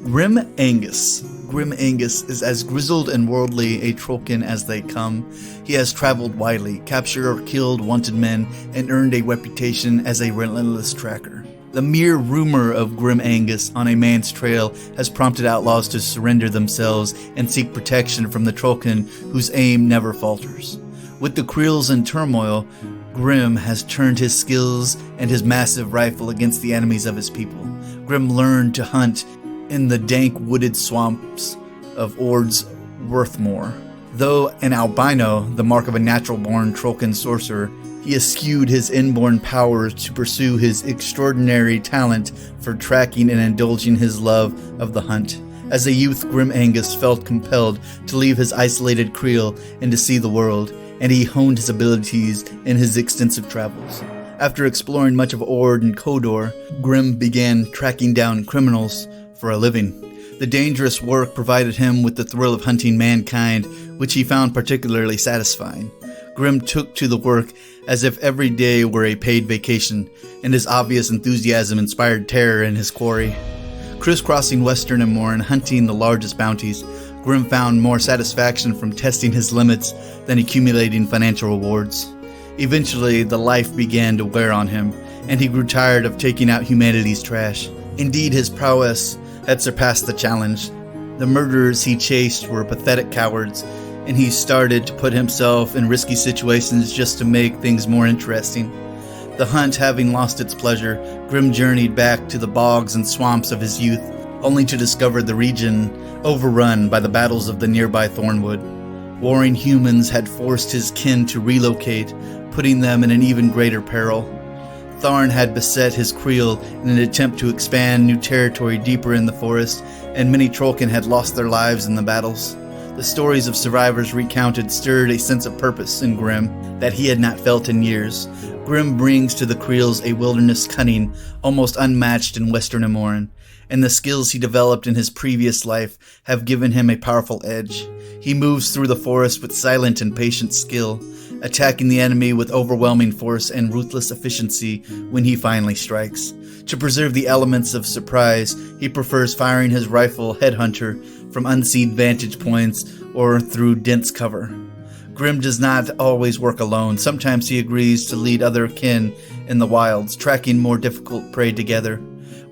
Grim Angus. Grim Angus is as grizzled and worldly a Trollkin as they come. He has traveled widely, captured or killed wanted men, and earned a reputation as a relentless tracker. The mere rumor of Grim Angus on a man's trail has prompted outlaws to surrender themselves and seek protection from the Trollkin whose aim never falters. With the Kriels in turmoil, Grim has turned his skills and his massive rifle against the enemies of his people. Grim learned to hunt in the dank wooded swamps of Ord's Worthmore. Though an albino, the mark of a natural-born Trollkin sorcerer, he eschewed his inborn powers to pursue his extraordinary talent for tracking and indulging his love of the hunt. As a youth, Grim Angus felt compelled to leave his isolated Kriel and to see the world, and he honed his abilities in his extensive travels. After exploring much of Ord and Kodor, Grim began tracking down criminals for a living. The dangerous work provided him with the thrill of hunting mankind, which he found particularly satisfying. Grim took to the work as if every day were a paid vacation, and his obvious enthusiasm inspired terror in his quarry. Crisscrossing Western Amor and hunting the largest bounties, Grim found more satisfaction from testing his limits than accumulating financial rewards. Eventually, the life began to wear on him, and he grew tired of taking out humanity's trash. Indeed, his prowess had surpassed the challenge. The murderers he chased were pathetic cowards, and he started to put himself in risky situations just to make things more interesting. The hunt having lost its pleasure, Grim journeyed back to the bogs and swamps of his youth, only to discover the region overrun by the battles of the nearby Thornwood. Warring humans had forced his kin to relocate, putting them in an even greater peril. Tharn had beset his Kriel in an attempt to expand new territory deeper in the forest, and many Trollkin had lost their lives in the battles. The stories of survivors recounted stirred a sense of purpose in Grim that he had not felt in years. Grim brings to the Kriels a wilderness cunning almost unmatched in Western Amoran, and the skills he developed in his previous life have given him a powerful edge. He moves through the forest with silent and patient skill, attacking the enemy with overwhelming force and ruthless efficiency when he finally strikes. To preserve the elements of surprise, he prefers firing his rifle headhunter from unseen vantage points or through dense cover. Grim does not always work alone. Sometimes he agrees to lead other kin in the wilds, tracking more difficult prey together.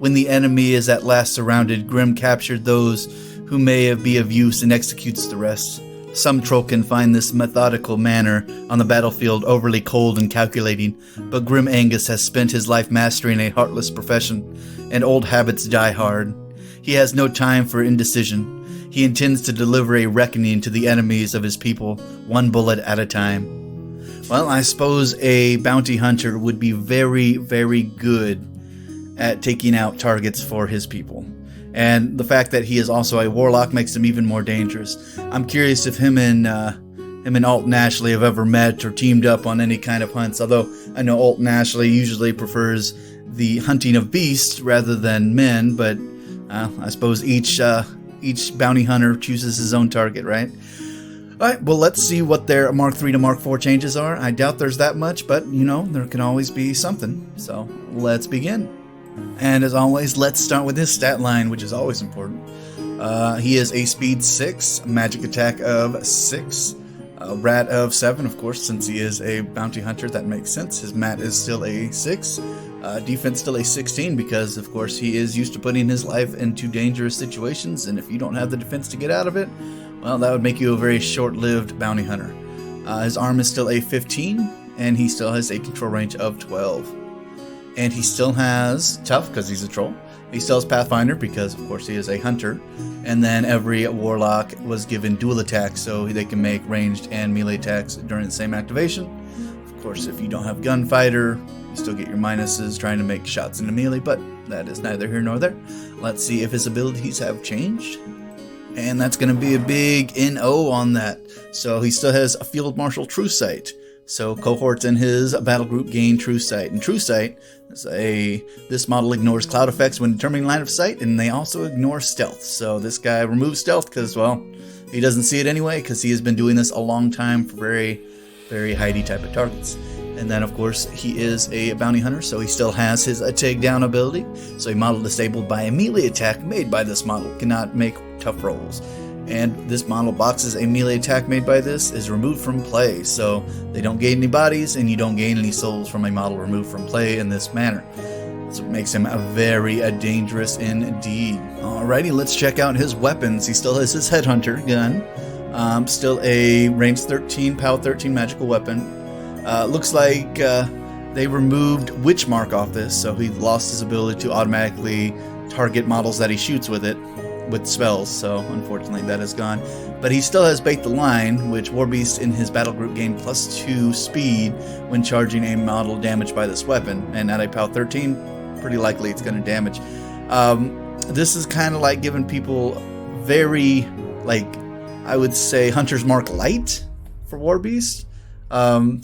When the enemy is at last surrounded, Grim captures those who may be of use and executes the rest. Some Trollkin find this methodical manner on the battlefield overly cold and calculating, but Grim Angus has spent his life mastering a heartless profession, and old habits die hard. He has no time for indecision. He intends to deliver a reckoning to the enemies of his people, one bullet at a time. Well, I suppose a bounty hunter would be very, very good at taking out targets for his people. And the fact that he is also a warlock makes him even more dangerous. I'm curious if him and Alt and Ashley have ever met or teamed up on any kind of hunts, although I know Alt and Ashley usually prefers the hunting of beasts rather than men, but I suppose each bounty hunter chooses his own target, right? Alright, well, let's see what their Mark 3 to Mark 4 changes are. I doubt there's that much, but, you know, there can always be something. So, let's begin. And as always, let's start with his stat line, which is always important. He is a speed 6, magic attack of 6, rat of 7, of course, since he is a bounty hunter, that makes sense. His mat is still a 6, defense still a 16, because, of course, he is used to putting his life into dangerous situations, and if you don't have the defense to get out of it, well, that would make you a very short-lived bounty hunter. His arm is still a 15, and he still has a control range of 12. And he still has Tough, because he's a troll. He still has Pathfinder, because, of course, he is a hunter. And then every warlock was given dual attacks, so they can make ranged and melee attacks during the same activation. Of course, if you don't have Gunfighter, you still get your minuses trying to make shots into melee, but that is neither here nor there. Let's see if his abilities have changed. And that's going to be a big NO on that. So he still has a Field Marshal True Sight. So cohorts in his battle group gain True Sight. And True Sight is this model ignores cloud effects when determining line of sight, and they also ignore stealth. So this guy removes stealth because, well, he doesn't see it anyway because he has been doing this a long time for very, very hidey type of targets. And then, of course, he is a bounty hunter, so he still has his takedown ability. So a model disabled by a melee attack made by this model cannot make tough rolls. And this model boxes a melee attack made by this is removed from play, so they don't gain any bodies and you don't gain any souls from a model removed from play in this manner. So it makes him a very dangerous indeed. Alrighty, let's check out his weapons. He still has his headhunter gun, still a range 13, POW 13 magical weapon. Looks like they removed Witch Mark off this, so he lost his ability to automatically target models that he shoots with it, with spells, so unfortunately that is gone. But he still has Bait the Line, which Warbeast in his battle group gain +2 speed when charging a model damaged by this weapon, and at a POW 13, pretty likely it's going to damage. This is kind of like giving people very, like, I would say Hunter's Mark Light for Warbeast.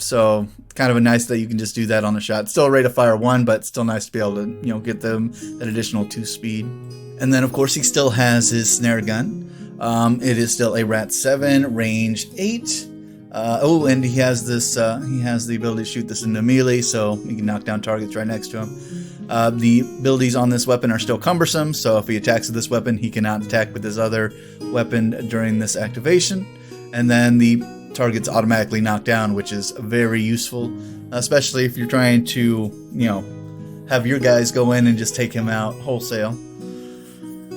So kind of a nice that you can just do that on a shot. Still a rate of fire 1, but still nice to be able to, you know, get them that additional 2 speed. And then of course he still has his snare gun. It is still a Rat 7, range 8. Oh, and he has this, he has the ability to shoot this into melee, so he can knock down targets right next to him. The abilities on this weapon are still cumbersome, so if he attacks with this weapon, he cannot attack with his other weapon during this activation. And then the target's automatically knocked down, which is very useful, especially if you're trying to, you know, have your guys go in and just take him out wholesale.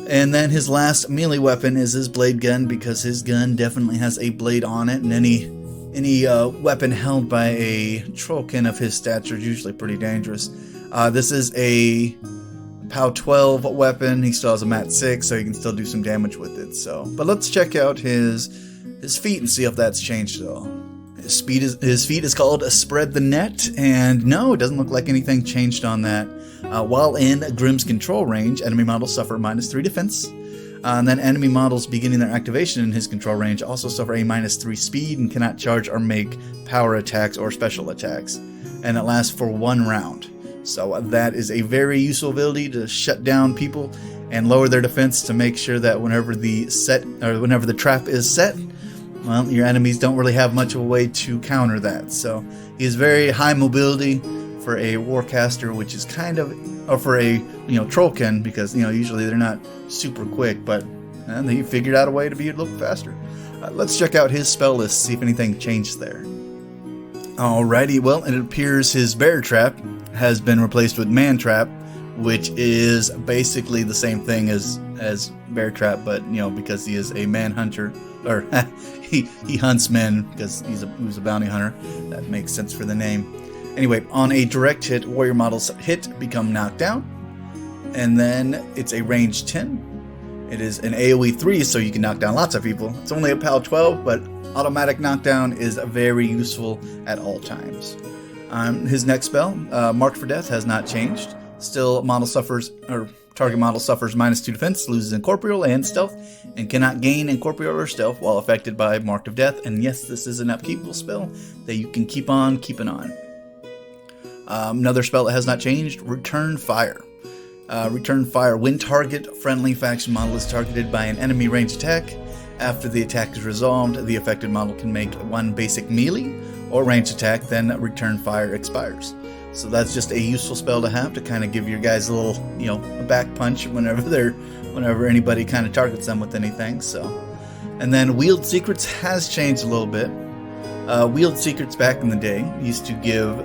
And then his last melee weapon is his blade gun, because his gun definitely has a blade on it, and any weapon held by a trollkin of his stature is usually pretty dangerous. This is a POW 12 weapon. He still has a MAT 6, so he can still do some damage with it. So, but let's check out his feat and see if that's changed at all. His feat is called Spread the Net, and no, it doesn't look like anything changed on that. While in Grimm's control range, enemy models suffer -3 defense. And then enemy models beginning their activation in his control range also suffer a -3 speed and cannot charge or make power attacks or special attacks. And it lasts for 1 round. So that is a very useful ability to shut down people and lower their defense to make sure that whenever the trap is set, well, your enemies don't really have much of a way to counter that. So he has very high mobility for a warcaster, which is kind of, or for a, you know, trollkin, because, you know, usually they're not super quick, but he figured out a way to be a little faster. Let's check out his spell list, see if anything changed there. Alrighty, well, it appears his bear trap has been replaced with man trap, which is basically the same thing as bear trap, but, you know, because he is a man hunter, or he hunts men because he's a bounty hunter. That makes sense for the name. Anyway, on a direct hit, warrior models hit become knocked down, and then it's a range 10. It is an AoE 3, so you can knock down lots of people. It's only a POW 12, but automatic knockdown is very useful at all times. His next spell, Marked for Death, has not changed. Still, target model suffers -2 defense, loses incorporeal and stealth, and cannot gain incorporeal or stealth while affected by Marked of Death. And yes, this is an upkeepable spell that you can keep on keeping on. Another spell that has not changed, Return Fire. Return Fire. When target friendly faction model is targeted by an enemy range attack, after the attack is resolved, the affected model can make 1 basic melee or range attack, then Return Fire expires. So that's just a useful spell to have to kind of give your guys a little, you know, a back punch whenever anybody kind of targets them with anything. So, and then Wield Secrets has changed a little bit. Wield Secrets back in the day used to give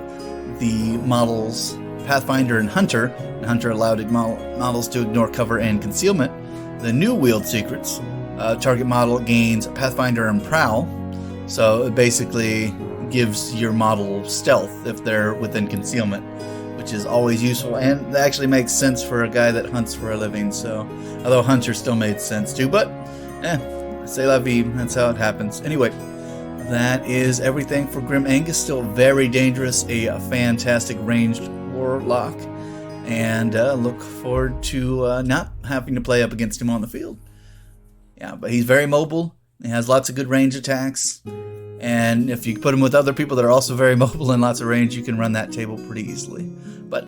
the models Pathfinder and Hunter allowed models to ignore cover and concealment. The new Wield Secrets, target model gains Pathfinder and Prowl, so it basically gives your model stealth if they're within concealment, which is always useful, and that actually makes sense for a guy that hunts for a living. So, although Hunter still made sense too, but c'est la vie, that's how it happens. Anyway, that is everything for Grim Angus. Still very dangerous, a fantastic ranged warlock, and look forward to not having to play up against him on the field. Yeah, but he's very mobile. He has lots of good range attacks, and if you put him with other people that are also very mobile and lots of range, you can run that table pretty easily. But